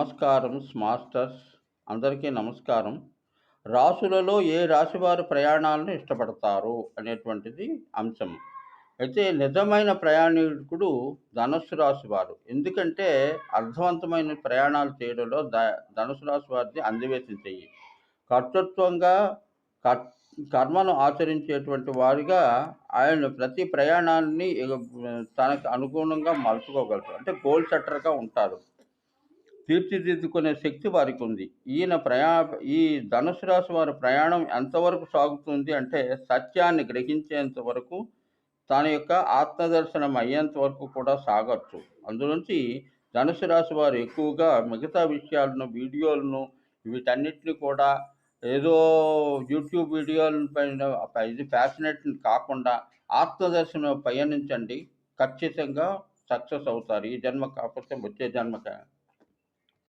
నమస్కారం మాస్టర్స్. అందరికీ నమస్కారం. రాసులలో ఏ రాశి వారు ప్రయాణాలను ఇష్టపడతారు అనేటువంటిది అంశం. అయితే నిజమైన ప్రయాణికుడు ధనుస్సు రాశి వారు. ఎందుకంటే అర్థవంతమైన ప్రయాణాలు చేయడంలో ధనుసు రాశి వారిది అందవేసిన చెయ్యి. కర్తృత్వంగా కర్ కర్మను ఆచరించేటువంటి వారుగా ఆయన ప్రతి ప్రయాణాన్ని తనకు అనుగుణంగా మలుచుకోగలరు. అంటే గోల్ సెట్టర్‌గా ఉంటారు. తీర్చిదిద్దుకునే శక్తి వారికుంది. ఈ ధనుసు రాశి వారి ప్రయాణం ఎంతవరకు సాగుతుంది అంటే, సత్యాన్ని గ్రహించేంత వరకు, తన యొక్క ఆత్మదర్శనం అయ్యేంత వరకు కూడా సాగొచ్చు. అందులోంచి ధనుసు రాశి వారు ఎక్కువగా మిగతా విషయాలను, వీడియోలను వీటన్నిటిని కూడా ఏదో యూట్యూబ్ వీడియోల పైన ఇది ఫ్యాసినేట్ కాకుండా ఆత్మదర్శనం పయనించండి. ఖచ్చితంగా సక్సెస్ అవుతారు. ఈ జన్మ కాకపోతే వచ్చే జన్మకైనా.